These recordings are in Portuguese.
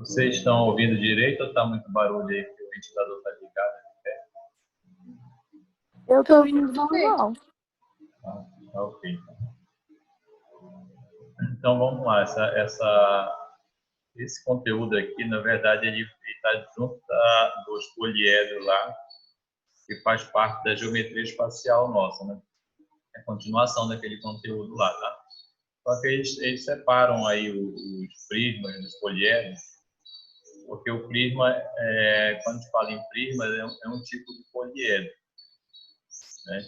Vocês estão ouvindo direito ou está muito barulho aí que o ventilador está ligado? Eu estou ouvindo normal. Tá ok. Então vamos lá. Esse conteúdo aqui, na verdade, ele está junto dos poliedros lá, que faz parte da geometria espacial nossa, né? É a continuação daquele conteúdo lá, tá? Só que eles separam aí os prismas dos poliedros, porque o prisma, quando a gente fala em prisma, é um tipo de poliedro, né?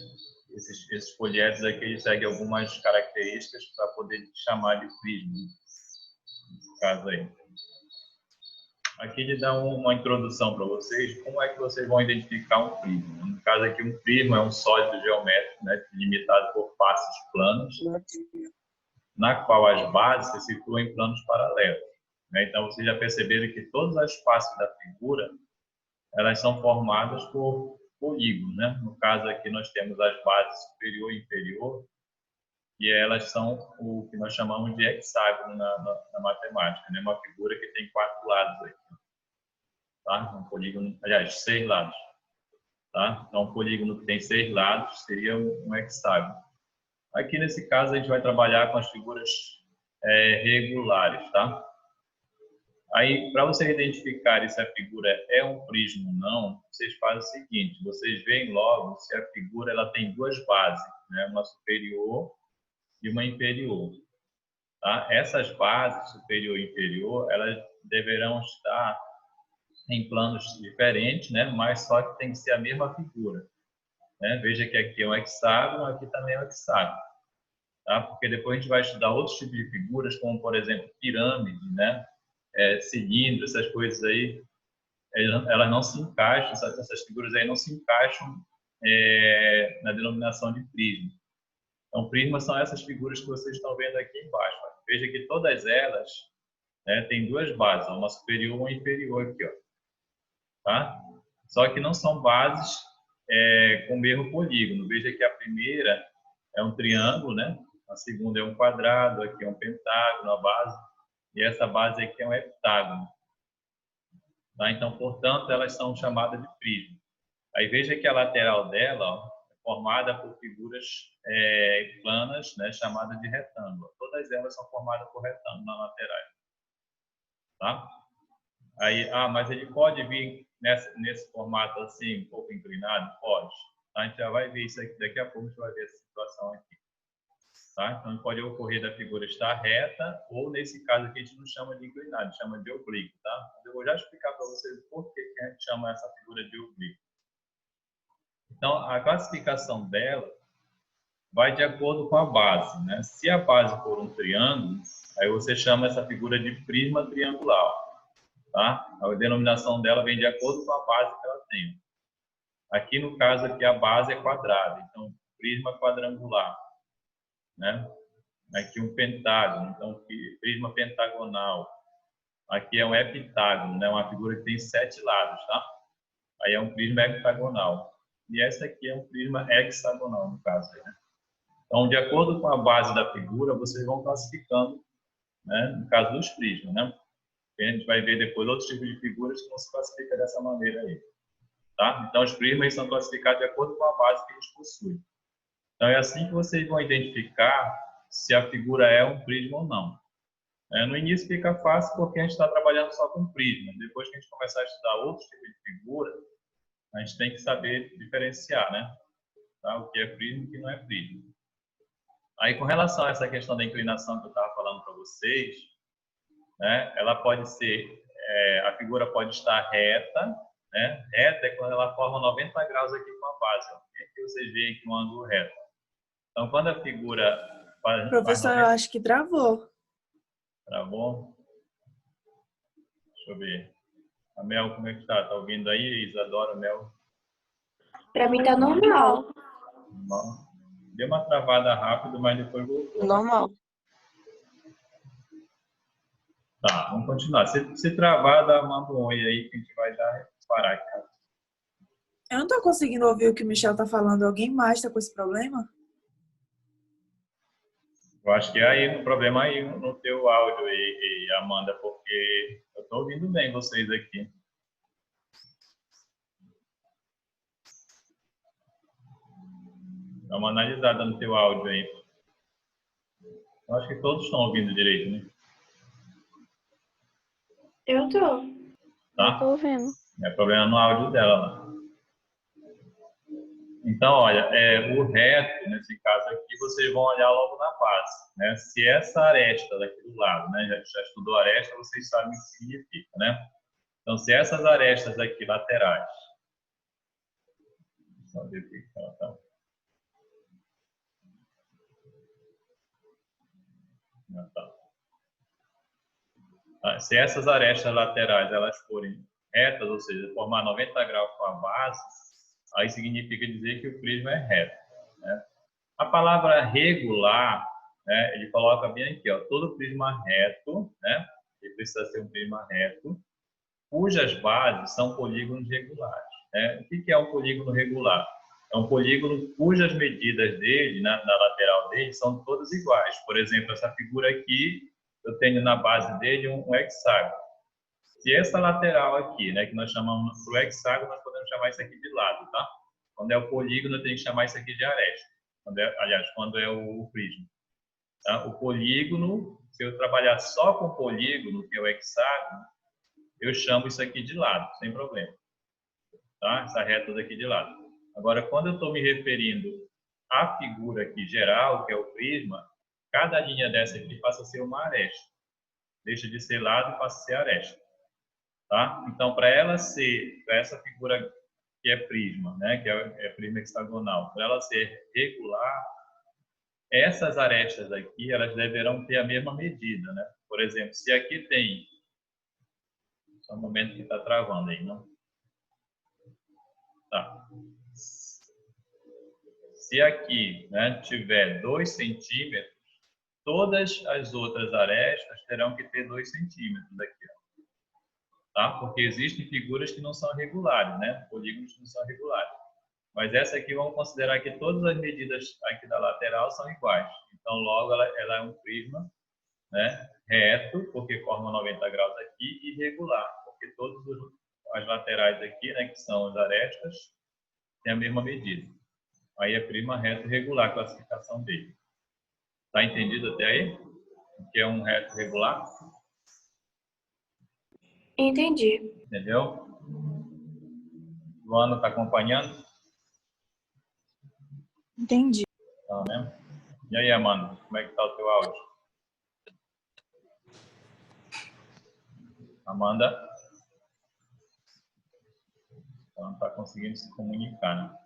Esses poliedros aqui eles seguem algumas características para poder chamar de prisma, no caso aí. Aqui ele dá uma introdução para vocês, como é que vocês vão identificar um prisma. No caso aqui, um prisma é um sólido geométrico, né, limitado por faces planas, na qual as bases se situam em planos paralelos, né? Então, vocês já perceberam que todas as faces da figura, elas são formadas por polígonos, né? No caso aqui, nós temos as bases superior e inferior, e elas são o que nós chamamos de hexágono na matemática, né? Uma figura que tem 4 lados aqui, tá? Um polígono, aliás, 6 lados, tá? Então, um polígono que tem 6 lados seria um hexágono. Aqui, nesse caso, a gente vai trabalhar com as figuras regulares, tá? Aí, para vocês identificarem se a figura é um prisma ou não, vocês fazem o seguinte, vocês veem logo se a figura ela tem 2 bases, né? Uma superior e uma inferior. Tá? Essas bases, superior e inferior, elas deverão estar em planos diferentes, né? Mas só que tem que ser a mesma figura, né? Veja que aqui é um hexágono, aqui também é um hexágono. Tá? Porque depois a gente vai estudar outros tipos de figuras, como, por exemplo, pirâmide, né? Cilindro, essas coisas aí, elas não se encaixam, essas figuras aí não se encaixam na denominação de prisma. Então, prismas são essas figuras que vocês estão vendo aqui embaixo. Ó. Veja que todas elas, né, têm 2 bases, uma superior e uma inferior aqui, ó. Tá? Só que não são bases com o mesmo polígono. Veja que a primeira é um triângulo, né? A segunda é um quadrado, aqui é um pentágono, a base, e essa base aqui é um heptágono. Tá? Então, portanto, elas são chamadas de prisma. Aí veja que a lateral dela, ó, é formada por figuras planas, né, chamadas de retângulo. Todas elas são formadas por retângulo na lateral. Tá? Aí, mas ele pode vir nesse formato assim, um pouco inclinado? Pode. Tá? A gente já vai ver isso aqui, daqui a pouco a gente vai ver essa situação aqui. Tá? Então, pode ocorrer da figura estar reta, ou nesse caso aqui a gente não chama de inclinado, chama de oblíquo. Tá? Eu vou já explicar para vocês por que a gente chama essa figura de oblíquo. Então, a classificação dela vai de acordo com a base, né? Se a base for um triângulo, aí você chama essa figura de prisma triangular, tá? A denominação dela vem de acordo com a base que ela tem. Aqui, no caso, aqui a base é quadrada, então, prisma quadrangular, né? Aqui um pentágono, então, prisma pentagonal. Aqui é um heptágono, né? Uma figura que tem 7 lados, tá? Aí é um prisma heptagonal. E essa aqui é um prisma hexagonal, no caso aí, né? Então, de acordo com a base da figura, vocês vão classificando, né, no caso dos prismas, né? A gente vai ver depois outros tipos de figuras que não se classificam dessa maneira aí, tá? Então, os prismas são classificados de acordo com a base que eles possuem. Então, é assim que vocês vão identificar se a figura é um prisma ou não. No início fica fácil porque a gente está trabalhando só com prisma. Depois que a gente começar a estudar outros tipos de figura, a gente tem que saber diferenciar, né? Tá? O que é prisma e o que não é prisma. Aí, com relação a essa questão da inclinação que eu estava falando para vocês, né, ela pode ser, a figura pode estar reta, né? Reta é quando ela forma 90 graus aqui com a base. Ó. Aqui vocês veem aqui um ângulo reto. Então, quando a figura faz Professor, 90... eu acho que travou. Travou? Deixa eu ver. A Mel, como é que está? Está ouvindo aí, Isadora, Mel? Para mim tá normal. Deu uma travada rápido, mas depois voltou. Normal. Tá, vamos continuar. Se travar, dá manda um oi aí que a gente vai dar parar aqui. Eu não tô conseguindo ouvir o que o Michel tá falando. Alguém mais tá com esse problema? Eu acho que é aí o problema aí no teu áudio, Amanda, porque eu Estou ouvindo bem vocês aqui. Dá uma analisada no teu áudio aí. Eu acho que todos estão ouvindo direito, né? Eu tô. Tá? Eu tô ouvindo. É problema no áudio dela lá. Então, olha, o reto, nesse caso aqui, vocês vão olhar logo na base, né? Se essa aresta daqui do lado, né? Já estudou aresta, vocês sabem o que significa, né? Então, se essas arestas aqui laterais... Só ver aqui que ela tá. Se essas arestas laterais elas forem retas, ou seja, formar 90 graus com a base, aí significa dizer que o prisma é reto, né? A palavra regular, né, ele coloca bem aqui, ó, todo prisma reto, né, ele precisa ser um prisma reto, cujas bases são polígonos regulares, né? O que é um polígono regular? É um polígono cujas medidas dele, na lateral dele, são todas iguais. Por exemplo, essa figura aqui, eu tenho na base dele um hexágono. Se essa lateral aqui, né, que nós chamamos do hexágono, nós podemos chamar isso aqui de lado, tá? Quando é o polígono, eu tenho que chamar isso aqui de aresta. Quando é o prisma. Tá? O polígono, se eu trabalhar só com o polígono, que é o hexágono, eu chamo isso aqui de lado, sem problema. Tá? Essa reta daqui de lado. Agora, quando eu estou me referindo à figura aqui geral, que é o prisma, cada linha dessa aqui passa a ser uma aresta. Deixa de ser lado e passa a ser aresta. Tá? Então, para essa figura que é prisma, né, que é prisma hexagonal, para ela ser regular, essas arestas aqui, elas deverão ter a mesma medida, né? Por exemplo, se aqui tem... Só um momento que está travando aí, não? Tá. Se aqui, né, tiver 2 centímetros, todas as outras arestas terão que ter 2 centímetros aqui, ó. Tá? Porque existem figuras que não são regulares, né? Polígonos que não são regulares. Mas essa aqui vamos considerar que todas as medidas aqui da lateral são iguais. Então, logo, ela é um prisma, né, reto, porque forma 90 graus aqui, e regular, porque todas as laterais aqui, né, que são as arestas, têm a mesma medida. Aí é prisma reto regular, a classificação dele. Tá entendido até aí? O que é um reto regular? Entendi. Entendeu? Luana está acompanhando? Entendi. Tá, né? E aí, Amanda, como é que está o teu áudio? Amanda? Ela não está conseguindo se comunicar, né?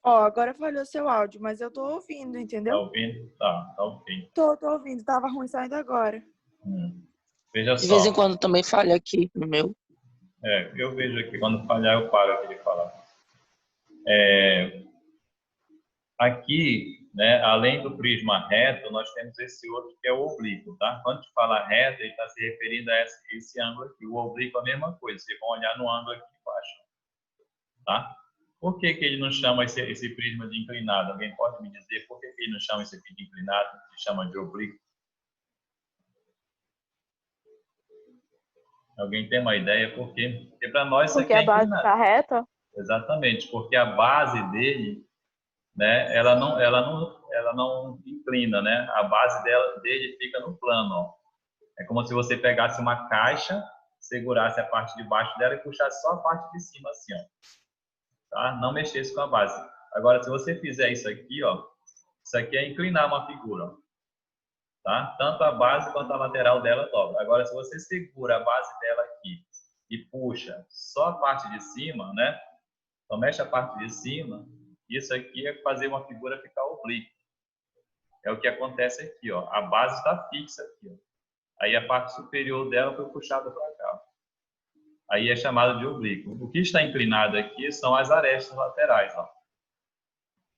Ó, agora falhou seu áudio, mas eu tô ouvindo, Tá entendeu? ouvindo? Tá ok. Tô ouvindo. Tava ruim saindo agora. Veja De vez em só. quando também falha aqui no meu. Eu vejo aqui, quando falhar eu paro aqui de falar. Aqui, né, além do prisma reto, nós temos esse outro que é o oblíquo, tá? Quando a gente fala reto, ele está se referindo a esse ângulo aqui. O oblíquo é a mesma coisa, vocês vão olhar no ângulo aqui embaixo, tá? Por que ele não chama esse prisma de inclinado? Alguém pode me dizer por que ele não chama esse aqui de inclinado, ele chama de oblíquo? Alguém tem uma ideia por quê? Porque para nós isso aqui Porque é a base inclinado. está reta? Exatamente, porque a base dele, né, ela não inclina, né? A base dele fica no plano, ó. É como se você pegasse uma caixa, segurasse a parte de baixo dela e puxasse só a parte de cima assim, ó. Tá? Não mexesse com a base. Agora, se você fizer isso aqui, ó, isso aqui é inclinar uma figura, ó. Tá? Tanto a base quanto a lateral dela dobra. Agora, se você segura a base dela aqui e puxa só a parte de cima, né? Só mexe a parte de cima, isso aqui é fazer uma figura ficar oblíqua. É o que acontece aqui, ó. A base está fixa aqui, ó. Aí a parte superior dela foi puxada para cá. Aí é chamada de oblíquo. O que está inclinado aqui são as arestas laterais, ó.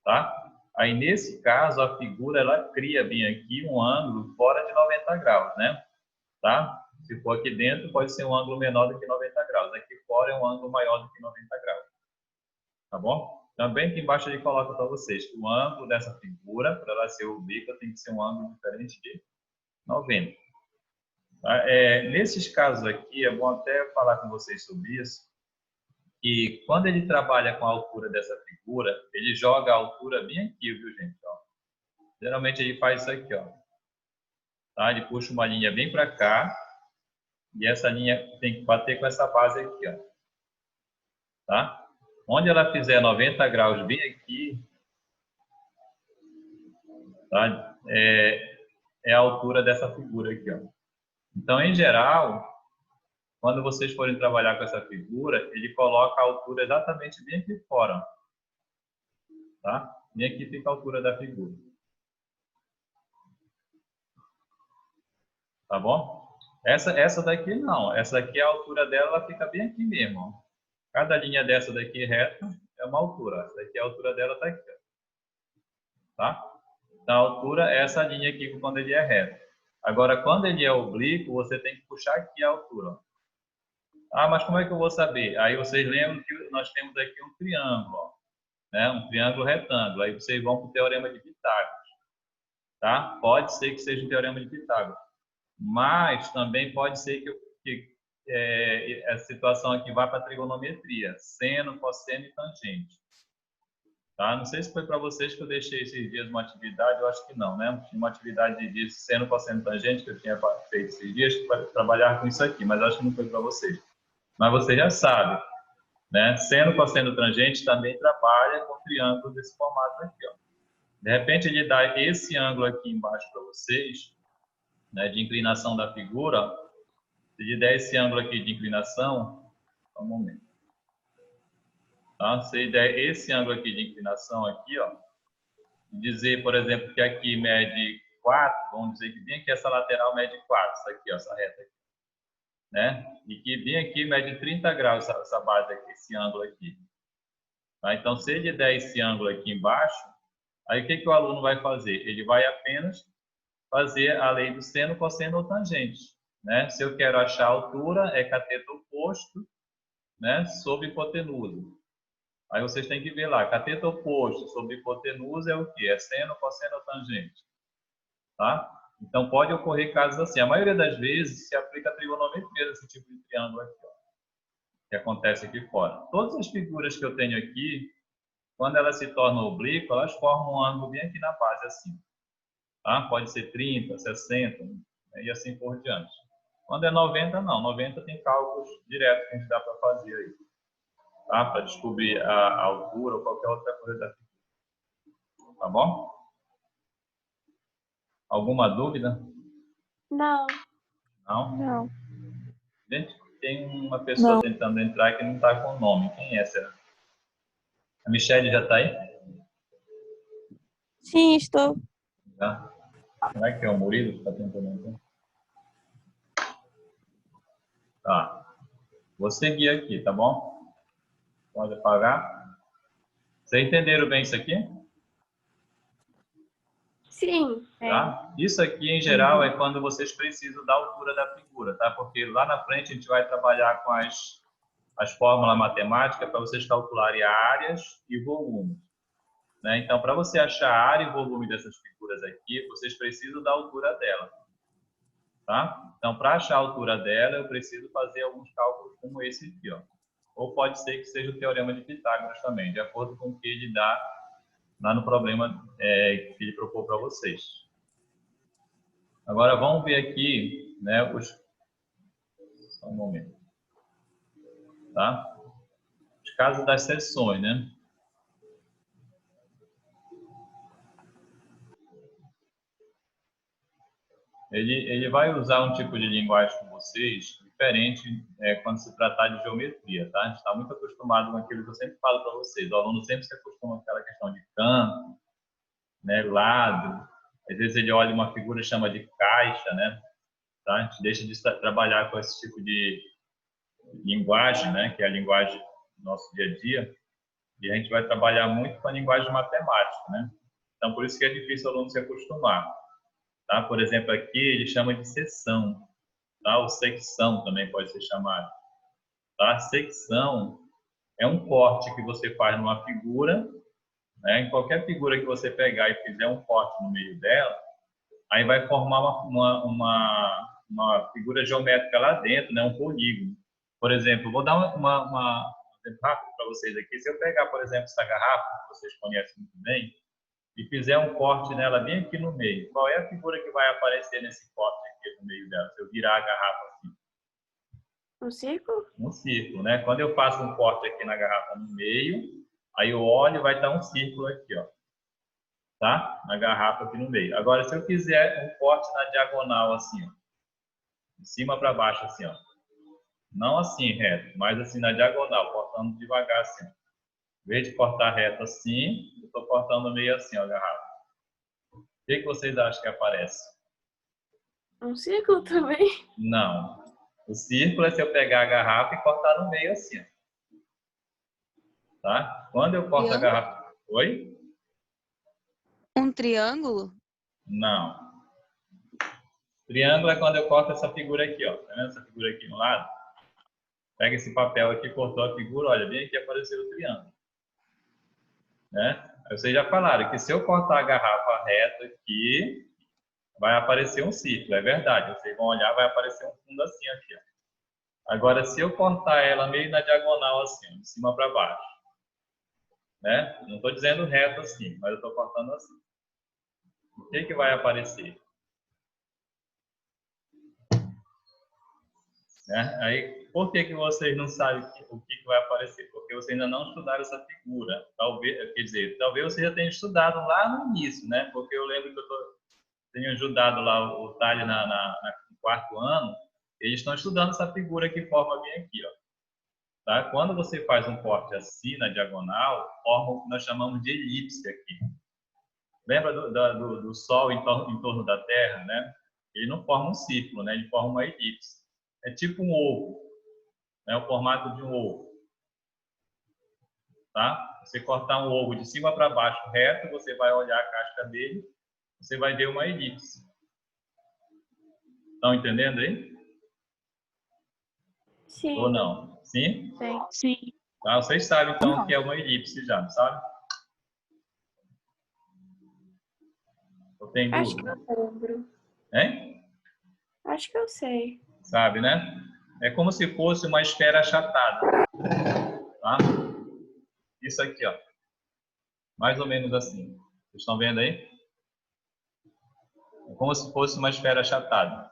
Tá? Aí, nesse caso, a figura ela cria bem aqui um ângulo fora de 90 graus, né? Tá? Se for aqui dentro, pode ser um ângulo menor do que 90 graus. Aqui fora é um ângulo maior do que 90 graus. Tá bom? Também aqui embaixo ele coloca para vocês que o ângulo dessa figura, para ela ser oblíqua, tem que ser um ângulo diferente de 90. Tá? Nesses casos aqui, é bom até falar com vocês sobre isso, que quando ele trabalha com a altura dessa figura, ele joga a altura bem aqui, viu, gente? Ó. Geralmente ele faz isso aqui, ó. Tá? Ele puxa uma linha bem para cá e essa linha tem que bater com essa base aqui, ó. Tá? Onde ela fizer 90 graus bem aqui, tá? É a altura dessa figura aqui, ó. Então, em geral, quando vocês forem trabalhar com essa figura, ele coloca a altura exatamente bem aqui fora, ó. Tá? Bem aqui fica a altura da figura. Tá bom? Essa daqui não. Essa daqui, a altura dela ela fica bem aqui mesmo, ó. Cada linha dessa daqui reta é uma altura. Essa daqui, a altura dela está aqui. Ó. Tá? Então, a altura é essa linha aqui quando ele é reto. Agora, quando ele é oblíquo, você tem que puxar aqui a altura. Ó. Ah, mas como é que eu vou saber? Aí vocês lembram que nós temos aqui um triângulo. Ó, né? Um triângulo retângulo. Aí vocês vão para o Teorema de Pitágoras. Tá? Pode ser que seja o Teorema de Pitágoras. Mas também pode ser que a situação aqui vá para a trigonometria, seno, cosseno e tangente. Tá? Não sei se foi para vocês que eu deixei esses dias uma atividade, eu acho que não, né? Tinha uma atividade de seno, cosseno e tangente que eu tinha feito esses dias para trabalhar com isso aqui, mas acho que não foi para vocês. Mas você já sabe, né? Seno, cosseno e tangente também trabalha com triângulos desse formato aqui, ó. De repente ele dá esse ângulo aqui embaixo para vocês, né, de inclinação da figura. Se ele der esse ângulo aqui de inclinação, só um momento. Tá? Se ele der esse ângulo aqui de inclinação aqui, ó, dizer, por exemplo, que aqui mede 4, vamos dizer que bem aqui essa lateral mede 4, essa aqui, ó, essa reta aqui, né? E que bem aqui mede 30 graus essa base aqui, esse ângulo aqui. Tá? Então, se ele der esse ângulo aqui embaixo, aí o que o aluno vai fazer? Ele vai apenas fazer a lei do seno, cosseno ou tangente. Né? Se eu quero achar a altura, é cateto oposto, né, sobre hipotenusa. Aí vocês têm que ver lá, cateto oposto sobre hipotenusa é o quê? É seno, cosseno ou tangente. Tá? Então pode ocorrer casos assim. A maioria das vezes se aplica a trigonometria desse tipo de triângulo aqui, ó, que acontece aqui fora. Todas as figuras que eu tenho aqui, quando elas se tornam oblíquas, elas formam um ângulo bem aqui na base, assim. Tá? Pode ser 30, 60, e assim por diante. Quando é 90, não. 90 tem cálculos diretos que a gente dá para fazer aí. Tá? Para descobrir a altura ou qualquer outra coisa da figura. Tá bom? Alguma dúvida? Não. Não? Não. Gente, tem uma pessoa Não. tentando entrar que não está com o nome. Quem é, será? A Michelle já está aí? Sim, estou. Tá. Será que é o Murilo que está tentando entrar? Tá. Vou seguir aqui, tá bom? Pode apagar. Vocês entenderam bem isso aqui? Sim. Tá? Isso aqui, em geral, é quando vocês precisam da altura da figura, tá? Porque lá na frente a gente vai trabalhar com as fórmulas matemáticas para vocês calcularem áreas e volumes. Né? Então, para você achar a área e volume dessas figuras aqui, vocês precisam da altura dela. Tá? Então, para achar a altura dela, eu preciso fazer alguns cálculos como esse aqui, ó. Ou pode ser que seja o Teorema de Pitágoras também, de acordo com o que ele dá lá no problema que ele propôs para vocês. Agora, vamos ver aqui, né, só um momento. Tá? Os casos das seções, né? Ele vai usar um tipo de linguagem com vocês diferente quando se tratar de geometria, tá? A gente está muito acostumado com aquilo que eu sempre falo para vocês. O aluno sempre se acostuma com aquela questão de campo, né, lado. Às vezes ele olha uma figura e chama de caixa, né? Tá? A gente deixa de trabalhar com esse tipo de linguagem, né? Que é a linguagem do nosso dia a dia. E a gente vai trabalhar muito com a linguagem matemática, né? Então, por isso que é difícil o aluno se acostumar. Tá? Por exemplo, aqui ele chama de seção, tá? Ou secção também pode ser chamado. Tá? Secção é um corte que você faz numa figura, né? Em qualquer figura que você pegar e fizer um corte no meio dela, aí vai formar uma figura geométrica lá dentro, né? Um polígono. Por exemplo, vou dar um exemplo rápido para vocês aqui. Se eu pegar, por exemplo, essa garrafa, que vocês conhecem muito bem, e fizer um corte nela bem aqui no meio, qual é a figura que vai aparecer nesse corte aqui no meio dela? Se eu virar a garrafa assim? Um círculo? Um círculo, né? Quando eu faço um corte aqui na garrafa no meio, aí eu olho e vai estar um círculo aqui, ó. Tá? Na garrafa aqui no meio. Agora, se eu fizer um corte na diagonal assim, ó, de cima para baixo assim, ó. Não assim reto, mas assim na diagonal, cortando devagar assim. Em vez de cortar reto assim, eu estou cortando meio assim, ó, a garrafa. O que vocês acham que aparece? Um círculo também? Não. O círculo é se eu pegar a garrafa e cortar no meio assim, ó. Tá? Quando eu corto a garrafa... Oi? Um triângulo? Não. Triângulo é quando eu corto essa figura aqui, ó. Tá vendo essa figura aqui no lado? Pega esse papel aqui, cortou a figura, olha, bem aqui apareceu o triângulo. Né? Aí vocês já falaram que se eu cortar a garrafa reta aqui, vai aparecer um círculo, é verdade. Vocês vão olhar, vai aparecer um fundo assim aqui, ó. Agora, se eu cortar ela meio na diagonal assim, de cima para baixo, né? Não estou dizendo reto assim, mas eu estou cortando assim. O que vai aparecer? Né? Aí, por que vocês não sabem o que vai aparecer? Porque vocês ainda não estudaram essa figura. Talvez, quer dizer, talvez vocês já tenham estudado lá no início, né? Porque eu lembro que eu tenho ajudado lá o Thales no quarto ano. Eles estão estudando essa figura que forma bem aqui, ó. Tá? Quando você faz um corte assim na diagonal, forma o que nós chamamos de elipse aqui. Lembra do Sol em torno da Terra, né? Ele não forma um círculo, né? Ele forma uma elipse. É tipo um ovo, né? O formato de um ovo. Tá? Você cortar um ovo de cima para baixo reto, você vai olhar a casca dele, você vai ver uma elipse. Estão entendendo aí? Sim. Ou não? Sim? Sim. Sim. Tá? Vocês sabem então o que é uma elipse já, não sabe? Ou tem Acho que dúvida? eu lembro. Hein? Acho que eu sei. Sabe, né? É como se fosse uma esfera achatada. Tá? Isso aqui, ó. Mais ou menos assim. Vocês estão vendo aí? É como se fosse uma esfera achatada.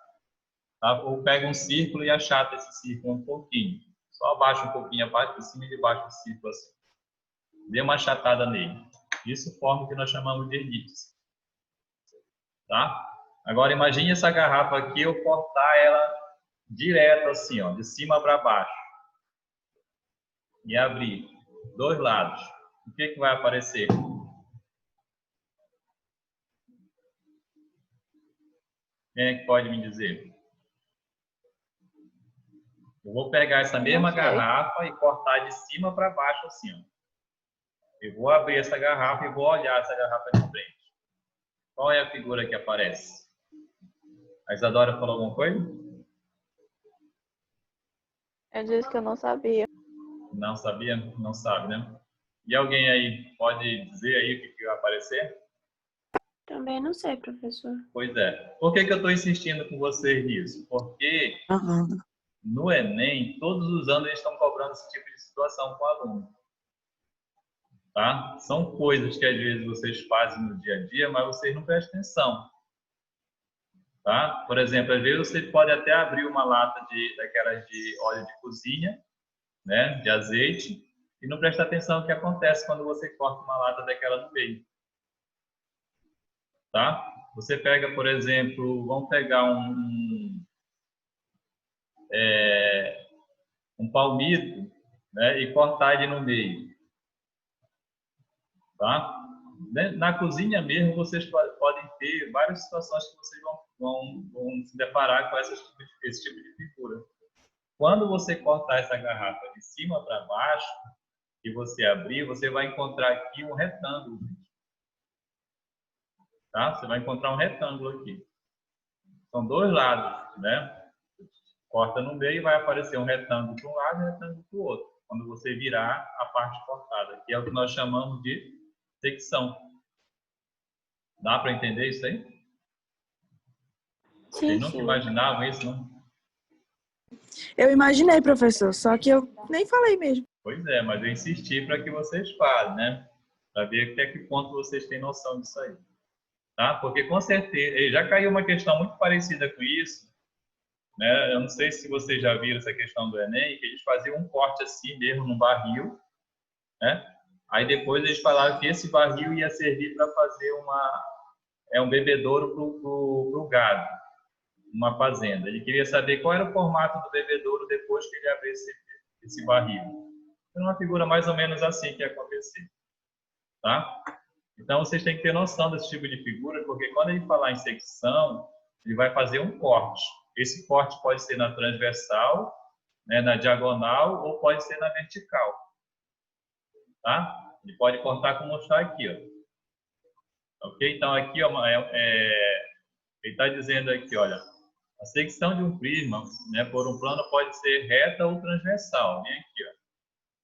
Tá? Ou pega um círculo e achata esse círculo um pouquinho. Só abaixa um pouquinho a parte de cima e de baixo do círculo assim. Dê uma achatada nele. Isso forma o que nós chamamos de elipse. Tá? Agora imagine essa garrafa aqui, eu cortar ela direto assim, ó, de cima para baixo. E abrir dois lados. O que vai aparecer? Quem é que pode me dizer? Eu vou pegar essa mesma garrafa e cortar de cima para baixo assim, ó. Eu vou abrir essa garrafa e vou olhar essa garrafa de frente. Qual é a figura que aparece? A Isadora falou alguma coisa? Eu disse que eu não sabia. Não sabia? Não sabe, né? E alguém aí pode dizer aí o que vai aparecer? Também não sei, professor. Pois é. Por que eu estou insistindo com vocês nisso? Porque no Enem, todos os anos eles estão cobrando esse tipo de situação com o aluno. Tá? São coisas que às vezes vocês fazem no dia a dia, mas vocês não prestam atenção. Tá? Por exemplo, às vezes você pode até abrir uma lata daquelas de óleo de cozinha, né, de azeite, e não prestar atenção no que acontece quando você corta uma lata daquela no meio. Tá? Você pega, por exemplo, vamos pegar um palmito, né, e cortar ele no meio. Tá? Na cozinha mesmo, vocês podem ter várias situações que vocês vão se deparar com esse tipo de figura. Quando você cortar essa garrafa de cima para baixo e você abrir, você vai encontrar aqui um retângulo. Tá? Você vai encontrar um retângulo aqui. São dois lados, né? Corta no meio e vai aparecer um retângulo para um lado e um retângulo para o outro. Quando você virar a parte cortada, que é o que nós chamamos de secção. Dá para entender isso aí? Sim, Vocês nunca sim. imaginavam isso, não? Eu imaginei, professor, só que eu nem falei mesmo. Pois é, mas eu insisti para que vocês falem, né? Para ver até que ponto vocês têm noção disso aí. Tá? Porque com certeza, já caiu uma questão muito parecida com isso, né? Eu não sei se vocês já viram essa questão do Enem, que eles faziam um corte assim mesmo no barril, né? Aí depois eles falaram que esse barril ia servir para fazer um bebedouro para o gado, uma fazenda. Ele queria saber qual era o formato do bebedouro depois que ele abrisse esse barril. Era uma figura mais ou menos assim que ia acontecer, tá? Então vocês têm que ter noção desse tipo de figura, porque quando ele falar em secção, ele vai fazer um corte. Esse corte pode ser na transversal, né, na diagonal, ou pode ser na vertical, tá? Ele pode cortar como está aqui, ó. Ok? Então aqui, ó, ele está dizendo aqui, olha, a secção de um prisma, né, por um plano pode ser reta ou transversal. Vem aqui, ó.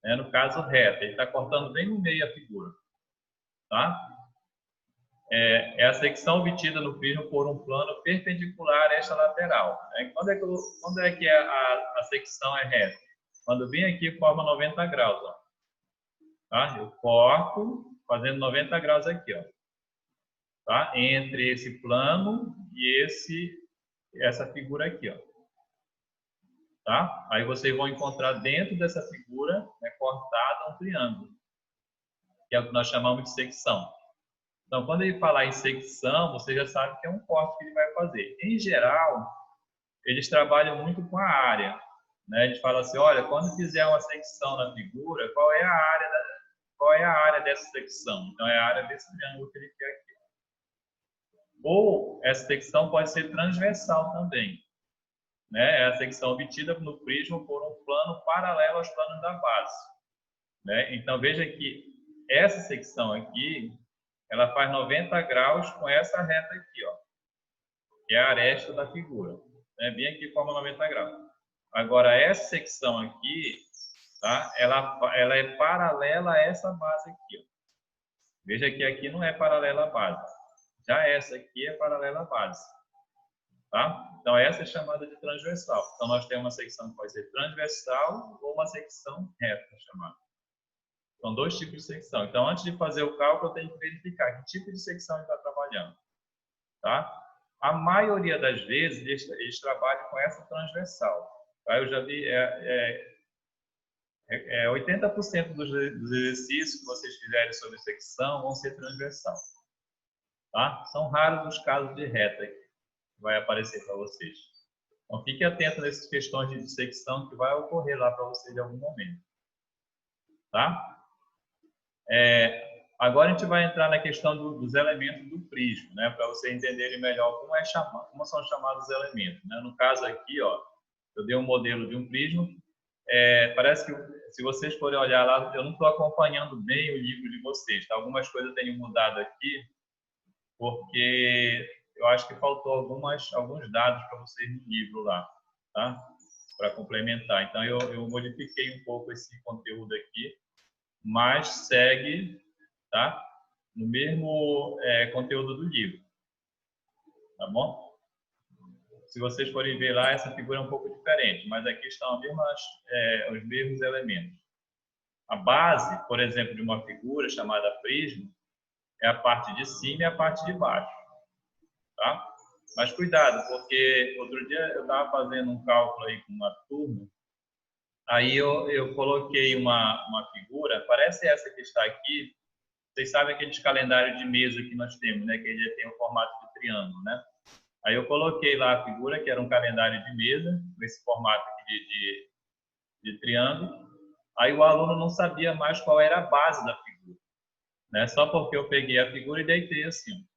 Né, no caso reta, ele está cortando bem no meio a figura, tá? É a secção obtida no prisma por um plano perpendicular a esta lateral. Né? Quando é que a secção é reta? Quando vem aqui, forma 90 graus. Ó. Tá? Eu corto fazendo 90 graus aqui. Ó. Tá? Entre esse plano e essa figura aqui. Ó. Tá? Aí vocês vão encontrar dentro dessa figura, né, cortada um triângulo, que é o que nós chamamos de secção. Então, quando ele falar em secção, você já sabe que é um corte que ele vai fazer. Em geral, eles trabalham muito com a área. Né? Eles falam assim, olha, quando fizer uma secção na figura, qual é a área dessa secção? Então, é a área desse triângulo que ele quer aqui. Ou essa secção pode ser transversal também. Né? É a secção obtida no prisma por um plano paralelo aos planos da base. Né? Então, veja que essa secção aqui, ela faz 90 graus com essa reta aqui, ó, que é a aresta da figura. Né? Bem aqui forma 90 graus. Agora, essa secção aqui, tá? Ela é paralela a essa base aqui. Ó. Veja que aqui não é paralela à base. Já essa aqui é paralela à base. Tá? Então, essa é chamada de transversal. Então, nós temos uma secção que pode ser transversal ou uma secção reta, chamada. São dois tipos de secção. Então, antes de fazer o cálculo, eu tenho que verificar que tipo de secção ele está trabalhando. Tá? A maioria das vezes, eles trabalham com essa transversal. Tá? Eu já vi, 80% dos exercícios que vocês fizerem sobre secção vão ser transversal. Tá? São raros os casos de reta que vai aparecer para vocês. Então, fique atento nessas questões de secção que vai ocorrer lá para vocês em algum momento. Tá? Agora a gente vai entrar na questão dos elementos do prisma, né, para vocês entenderem melhor como são chamados os elementos. Né? No caso aqui, ó, eu dei um modelo de um prisma. Parece que, se vocês forem olhar lá, eu não estou acompanhando bem o livro de vocês. Tá? Algumas coisas eu tenho mudado aqui, porque eu acho que faltou alguns dados para vocês no livro lá, tá? Para complementar. Então, eu modifiquei um pouco esse conteúdo aqui, mas segue, tá? No mesmo conteúdo do livro, tá bom? Se vocês forem ver lá, essa figura é um pouco diferente, mas aqui estão os mesmos elementos. A base, por exemplo, de uma figura chamada prisma, é a parte de cima e a parte de baixo, tá? Mas cuidado, porque outro dia eu estava fazendo um cálculo aí com uma turma. Aí eu coloquei uma figura, parece essa que está aqui. Vocês sabem aqueles calendários de mesa que nós temos, né? Que ele tem o formato de triângulo, né? Aí eu coloquei lá a figura, que era um calendário de mesa, com esse formato aqui de triângulo. Aí o aluno não sabia mais qual era a base da figura, né? Só porque eu peguei a figura e deitei assim.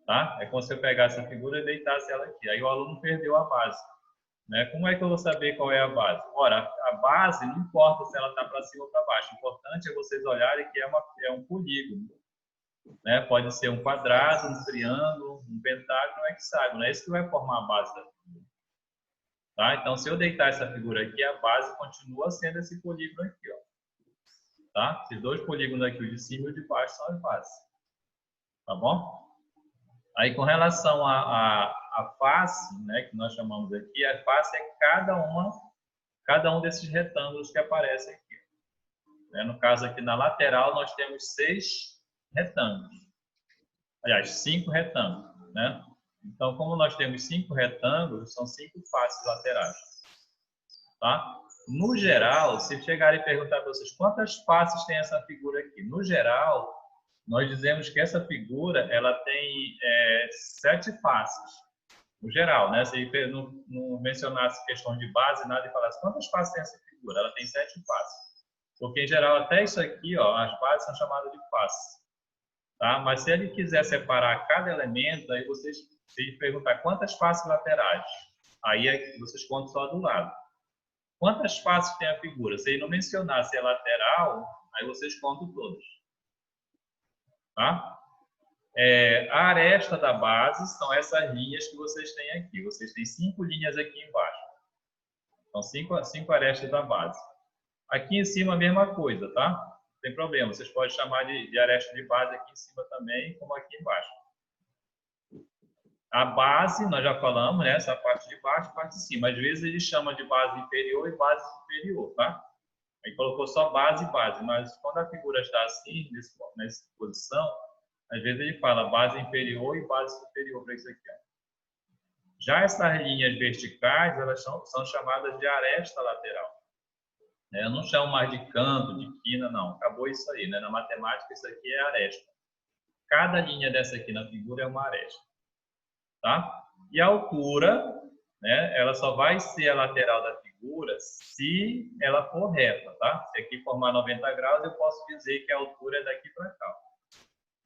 Tá? É como se eu pegasse a figura e deitasse ela aqui. Aí o aluno perdeu a base. Né? Como é que eu vou saber qual é a base? Ora, a base não importa se ela está para cima ou para baixo. O importante é vocês olharem que é um polígono. Né? Pode ser um quadrado, um triângulo, um pentágono, um hexágono. É isso que vai formar a base da figura. Tá? Então, se eu deitar essa figura aqui, a base continua sendo esse polígono aqui. Ó. Tá? Esses dois polígonos aqui, o de cima e o de baixo, são as bases. Tá bom? Aí, com relação à a face, né, que nós chamamos aqui, a face é cada um desses retângulos que aparecem aqui. Né? No caso aqui na lateral, nós temos 6 retângulos. Aliás, 5 retângulos. Né? Então, como nós temos 5 retângulos, são 5 faces laterais. Tá? No geral, se chegarem e perguntar para vocês quantas faces tem essa figura aqui, no geral, nós dizemos que essa figura ela tem 7 faces. No geral, né? Se não mencionasse questão de base, nada, e falasse quantas faces tem essa figura, ela tem 7 faces. Porque, em geral, até isso aqui, ó, as bases são chamadas de faces. Tá? Mas se ele quiser separar cada elemento, aí vocês, se ele perguntar quantas faces laterais, aí vocês contam só do lado. Quantas faces tem a figura? Se ele não mencionar se é lateral, aí vocês contam todas. Tá? A aresta da base são essas linhas que vocês têm aqui. Vocês têm 5 linhas aqui embaixo. São 5 arestas da base. Aqui em cima a mesma coisa, tá? Não tem problema. Vocês podem chamar de aresta de base aqui em cima também, como aqui embaixo. A base, nós já falamos, né? Essa parte de baixo, parte de cima. Às vezes ele chama de base inferior e base superior, tá? Aí colocou só base e base, mas quando a figura está assim, nessa posição, às vezes ele fala base inferior e base superior para isso aqui. Ó. Já essas linhas verticais, elas são chamadas de aresta lateral. Eu não chamo mais de canto, de quina, não. Acabou isso aí, né? Na matemática, isso aqui é aresta. Cada linha dessa aqui na figura é uma aresta. Tá? E a altura, né? Ela só vai ser a lateral da figura se ela for reta, tá? Se aqui formar 90 graus, eu posso dizer que a altura é daqui para cá.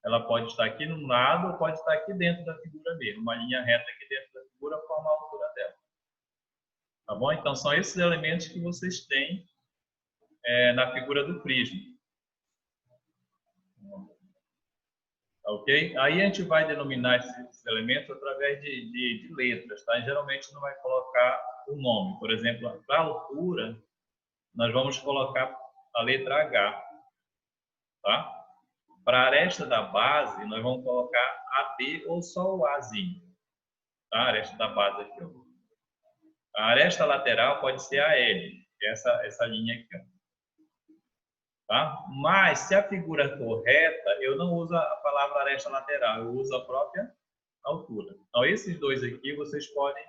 Ela pode estar aqui no lado ou pode estar aqui dentro da figura mesmo. Uma linha reta aqui dentro da figura forma a altura dela. Tá bom? Então, são esses elementos que vocês têm na figura do prisma. Ok? Aí a gente vai denominar esses elementos através de letras, tá? E geralmente não vai colocar o nome. Por exemplo, para a altura, nós vamos colocar a letra H. Tá? Para a aresta da base, nós vamos colocar AB ou só o Azinho. Tá? A aresta da base aqui. Ó. A aresta lateral pode ser a L, que é essa linha aqui. Ó. Tá? Mas, se a figura for reta, eu não uso a palavra aresta lateral, eu uso a própria altura. Então, esses dois aqui, vocês podem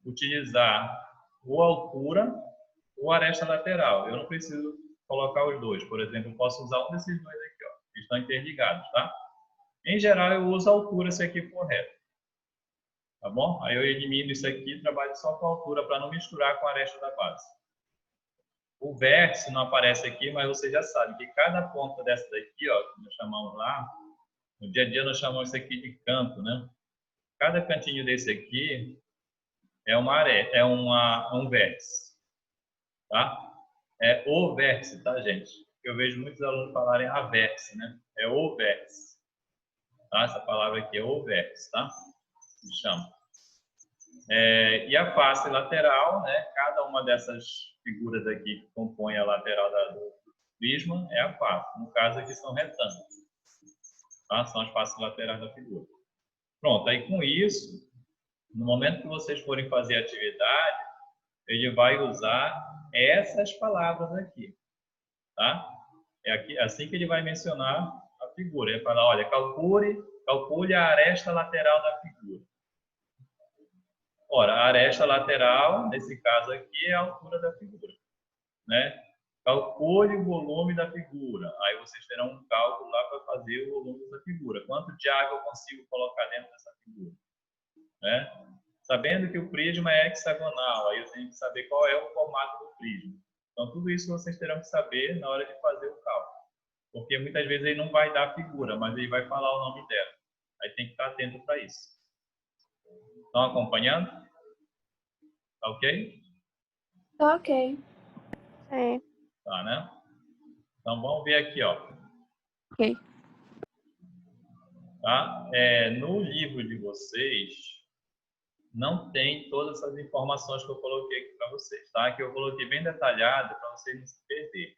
utilizar ou altura ou aresta lateral. Eu não preciso colocar os dois. Por exemplo, eu posso usar um desses dois aqui, ó, que estão interligados, tá? Em geral, eu uso a altura se aqui for reto. Tá bom? Aí eu elimino isso aqui e trabalho só com a altura para não misturar com a aresta da base. O vértice não aparece aqui, mas você já sabe que cada ponta dessa daqui, ó, que nós chamamos lá, no dia a dia nós chamamos isso aqui de canto, né? Cada cantinho desse aqui é um vértice, tá? É o vértice, tá, gente? Eu vejo muitos alunos falarem a vértice, né? É o vértice, tá? Essa palavra aqui é o vértice, tá? Se chama. E a face lateral, né? Cada uma dessas figuras aqui que compõem a lateral do prisma é a face. No caso aqui são retângulos. Tá? São as faces laterais da figura. Pronto, aí com isso, no momento que vocês forem fazer a atividade, ele vai usar essas palavras aqui. Tá? É assim que ele vai mencionar a figura. Ele fala, olha, calcule a aresta lateral da figura. Ora, a aresta lateral, nesse caso aqui, é a altura da figura. Né? Calcule o volume da figura. Aí vocês terão um cálculo lá para fazer o volume da figura. Quanto de água eu consigo colocar dentro dessa figura? Né? Sabendo que o prisma é hexagonal, aí eu tenho que saber qual é o formato do prisma. Então, tudo isso vocês terão que saber na hora de fazer o cálculo. Porque muitas vezes ele não vai dar a figura, mas ele vai falar o nome dela. Aí tem que estar atento para isso. Estão acompanhando? Tá ok? Tá ok. É. Tá, né? Então, vamos ver aqui, ó. Ok. Tá? No livro de vocês, não tem todas essas informações que eu coloquei aqui para vocês, tá? Que eu coloquei bem detalhado para vocês não se perderem.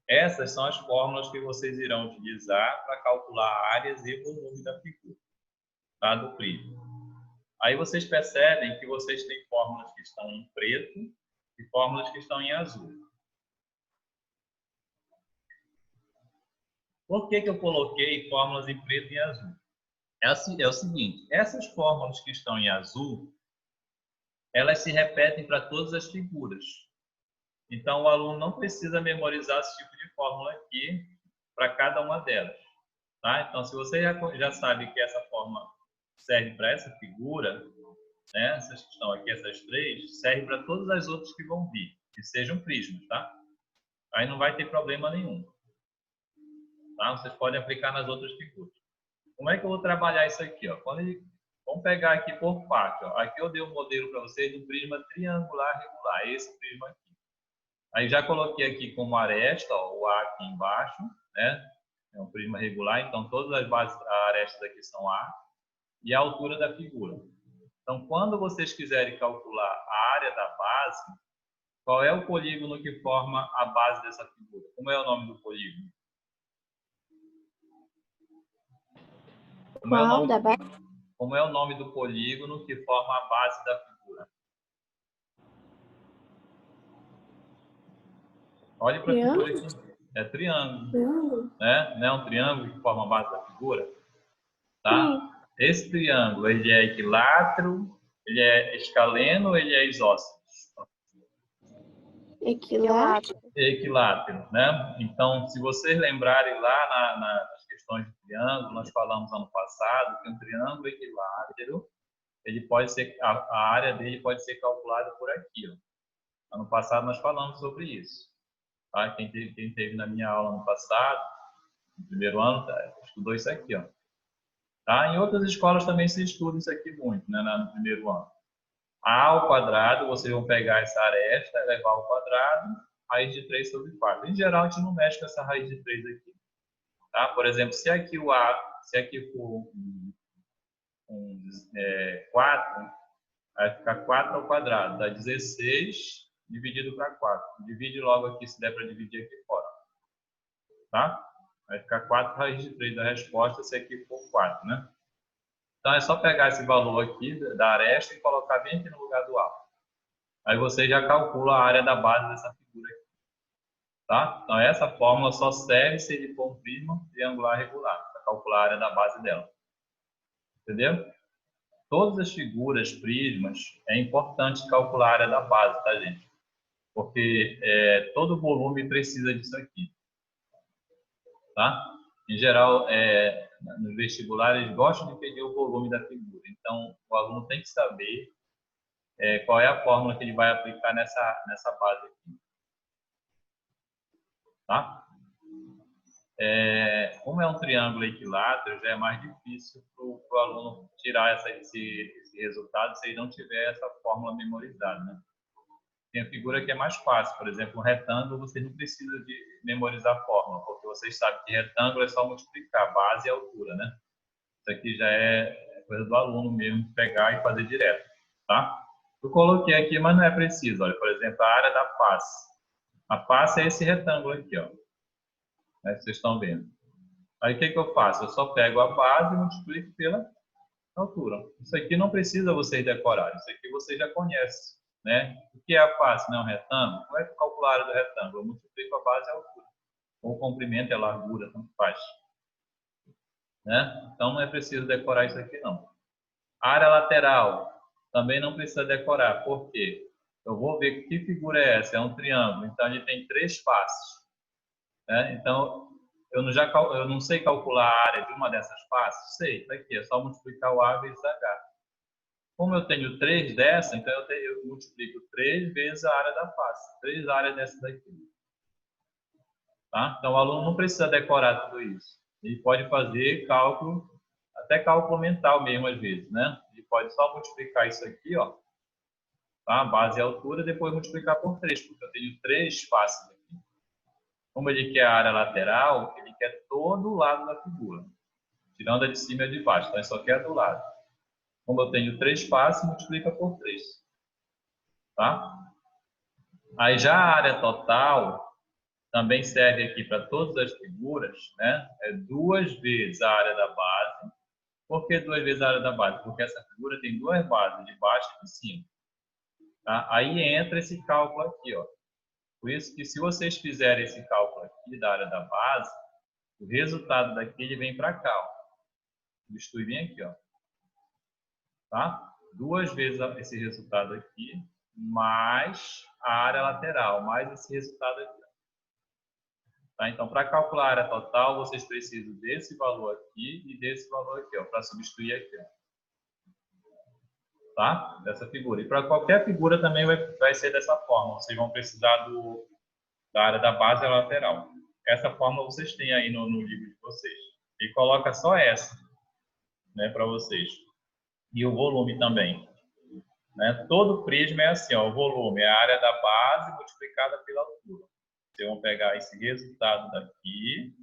Essas são as fórmulas que vocês irão utilizar para calcular áreas e volume da figura, tá? Do prisma. Aí vocês percebem que vocês têm fórmulas que estão em preto e fórmulas que estão em azul. Por que eu coloquei fórmulas em preto e azul? É o seguinte, essas fórmulas que estão em azul, elas se repetem para todas as figuras. Então, o aluno não precisa memorizar esse tipo de fórmula aqui para cada uma delas. Tá? Então, se você já sabe que essa fórmula serve para essa figura, né? Essas que estão aqui, essas três, serve para todas as outras que vão vir, que sejam prismas. Tá? Aí não vai ter problema nenhum. Tá? Vocês podem aplicar nas outras figuras. Como é que eu vou trabalhar isso aqui? Ó? Vamos pegar aqui por parte. Ó. Aqui eu dei um modelo para vocês do prisma triangular regular, esse prisma aqui. Aí já coloquei aqui como aresta, ó, o A aqui embaixo, né? É um prisma regular, então todas as bases arestas aqui são A, e a altura da figura. Então, quando vocês quiserem calcular a área da base, qual é o polígono que forma a base dessa figura? Como é o nome do polígono? Qual da base? Como é o nome do polígono que forma a base da figura? Olhe para a figura aqui. É triângulo. Né? Não é um triângulo que forma a base da figura? Tá? Esse triângulo, ele é equilátero, ele é escaleno ou ele é isósceles? Equilátero. Equilátero, né? Então, se vocês lembrarem lá nas questões de triângulo, nós falamos ano passado que um triângulo equilátero, ele pode ser, a área dele pode ser calculada por aqui. Ó. Ano passado nós falamos sobre isso. Tá? Quem teve na minha aula ano passado, no primeiro ano, estudou isso aqui. Ó. Tá? Em outras escolas também se estuda isso aqui muito, né? No primeiro ano. A ao quadrado, vocês vão pegar essa aresta, elevar ao quadrado, raiz de 3 sobre 4. Em geral, a gente não mexe com essa raiz de 3 aqui. Tá? Por exemplo, se aqui o A, se aqui for 4, vai ficar 4 ao quadrado, dá 16 dividido para 4. Divide logo aqui, se der para dividir aqui fora. Tá? Vai ficar 4 raiz de 3 da resposta, se aqui for 4, né? Então, é só pegar esse valor aqui da aresta e colocar bem aqui no lugar do A. Aí você já calcula a área da base dessa figura aqui. Tá? Então, essa fórmula só serve se ele for um prisma triangular regular, para calcular a área da base dela. Entendeu? Todas as figuras, prismas, é importante calcular a área da base, tá, gente? Porque todo volume precisa disso aqui. Tá? Em geral, nos vestibulares, eles gostam de pedir o volume da figura. Então, o aluno tem que saber qual é a fórmula que ele vai aplicar nessa base aqui. Tá? Como é um triângulo equilátero, já é mais difícil para o aluno tirar esse resultado se ele não tiver essa fórmula memorizada. Né? Tem a figura que é mais fácil, por exemplo, um retângulo, você não precisa de memorizar a fórmula, porque vocês sabem que retângulo é só multiplicar base e altura, né? Isso aqui já é coisa do aluno mesmo, pegar e fazer direto, tá? Eu coloquei aqui, mas não é preciso. Olha, por exemplo, a área da face. A face é esse retângulo aqui, ó. Vocês estão vendo. Aí o que eu faço? Eu só pego a base e multiplico pela altura. Isso aqui não precisa vocês decorarem, isso aqui vocês já conhecem. Né? O que é a face? Não é um retângulo? Como é que eu calculo a área do retângulo? Eu multiplico a base e a altura. Ou o comprimento e a largura, tanto faz. Né? Então não é preciso decorar isso aqui não. A área lateral também não precisa decorar. Por quê? Eu vou ver que figura é essa. É um triângulo. Então ele tem 3 faces. Né? Então eu não sei calcular a área de uma dessas faces? Sei. Está aqui. É só multiplicar o A vezes H. Como eu tenho 3 dessa, então eu multiplico 3 vezes a área da face. 3 áreas dessa daqui. Tá? Então, o aluno não precisa decorar tudo isso. Ele pode fazer cálculo, até cálculo mental mesmo, às vezes. Né? Ele pode só multiplicar isso aqui, ó, tá? Base e altura, depois multiplicar por 3, porque eu tenho 3 faces aqui. Como ele quer a área lateral, ele quer todo o lado da figura. Tirando a de cima e a de baixo. Então, ele só quer do lado. Como eu tenho 3 faces, multiplica por 3. Tá? Aí já a área total também serve aqui para todas as figuras, né? É 2 vezes a área da base Por que 2 vezes a área da base? Porque essa figura tem duas bases, de baixo e de cima. Tá? Aí entra esse cálculo aqui, ó. Por isso que se vocês fizerem esse cálculo aqui da área da base, o resultado daqui ele vem para cá, ó. Substitui bem aqui, ó. Tá? 2 vezes esse resultado aqui, mais a área lateral, mais esse resultado aqui. Tá? Então, para calcular a área total, vocês precisam desse valor aqui e desse valor aqui, para substituir aqui. Ó. Tá? Dessa figura. E para qualquer figura também vai ser dessa forma. Vocês vão precisar da área da base e lateral. Essa forma vocês têm aí no livro de vocês. E coloca só essa, né, para vocês. E o volume também. Né? Todo prisma é assim, ó, o volume é a área da base multiplicada pela altura. Vocês vão pegar esse resultado daqui,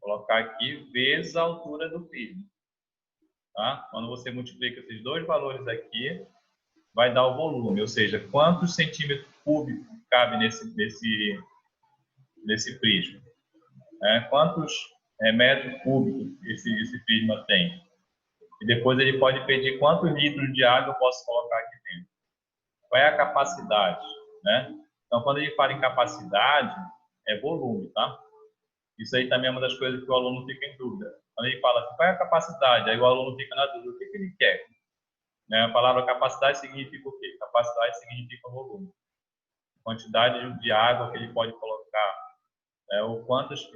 colocar aqui, vezes a altura do prisma. Tá? Quando você multiplica esses dois valores aqui, vai dar o volume, ou seja, quantos centímetros cúbicos cabe nesse prisma. Quantos metros cúbicos esse prisma tem. E depois ele pode pedir quantos litros de água eu posso colocar aqui dentro. Qual é a capacidade? Né? Então, quando ele fala em capacidade, é volume, tá? Isso aí também é uma das coisas que o aluno fica em dúvida. Quando ele fala assim, qual é a capacidade? Aí o aluno fica na dúvida, o que ele quer? Né? A palavra capacidade significa o quê? Capacidade significa volume. Quantidade de água que ele pode colocar. Ou quantos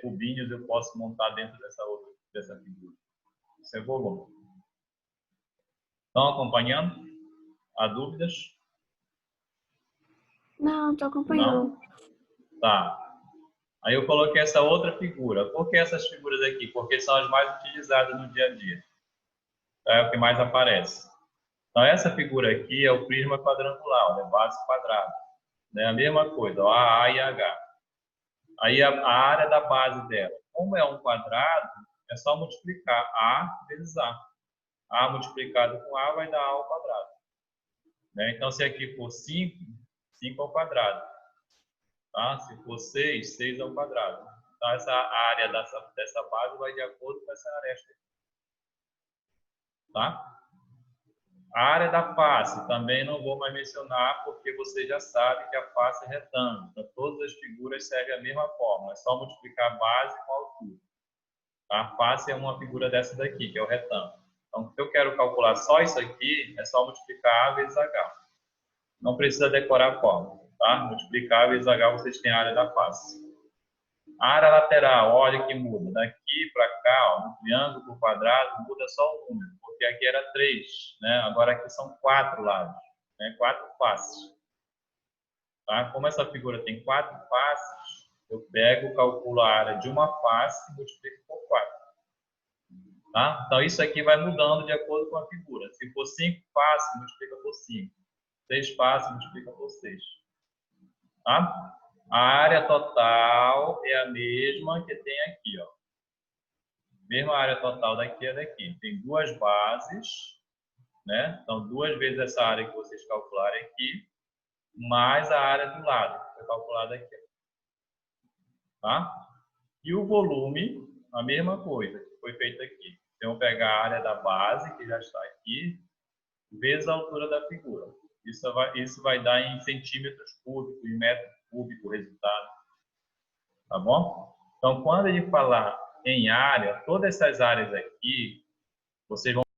cubinhos eu posso montar dentro dessa figura. Isso é volume. Estão acompanhando? Há dúvidas? Não, tô acompanhando. Não? Tá. Aí eu coloquei essa outra figura. Por que essas figuras aqui? Porque são as mais utilizadas no dia a dia. É o que mais aparece. Então, essa figura aqui é o prisma quadrangular, né? Base quadrada. Né? A mesma coisa, ó, A e H. Aí a área da base dela. Como é um quadrado, é só multiplicar A vezes A. A multiplicado com A vai dar A ao quadrado. Né? Então, se aqui for 5, 5 ao quadrado. Tá? Se for 6, 6 ao quadrado. Então, essa área dessa base vai de acordo com essa aresta aqui. Tá? A área da face também não vou mais mencionar, porque você já sabe que a face é retângulo. Então, todas as figuras seguem a mesma forma. É só multiplicar a base com a altura. A face é uma figura dessa daqui, que é o retângulo. Então, se eu quero calcular só isso aqui, é só multiplicar A vezes H. Não precisa decorar a fórmula. Tá? Multiplicar vezes H, vocês têm a área da face. A área lateral, olha que muda. Daqui para cá, ó, no triângulo, no quadrado, muda só o número. Porque aqui era 3, né? Agora aqui são 4 lados. Né? 4 faces. Tá? Como essa figura tem 4 faces, eu pego, calculo a área de uma face e multiplico por 4. Tá? Então, isso aqui vai mudando de acordo com a figura. Se for 5 faces, multiplica por 5. 6 faces, multiplica por 6. Tá? A área total é a mesma que tem aqui. Ó. Mesma área total daqui é daqui. Tem duas bases. Né? Então, 2 vezes essa área que vocês calcularem aqui, mais a área do lado, que foi calculada aqui. Tá? E o volume, a mesma coisa que foi feito aqui. Então, pegar a área da base, que já está aqui, vezes a altura da figura. Isso vai dar em centímetros cúbicos, em metros cúbicos o resultado. Tá bom? Então, quando ele falar em área, todas essas áreas aqui, vocês vão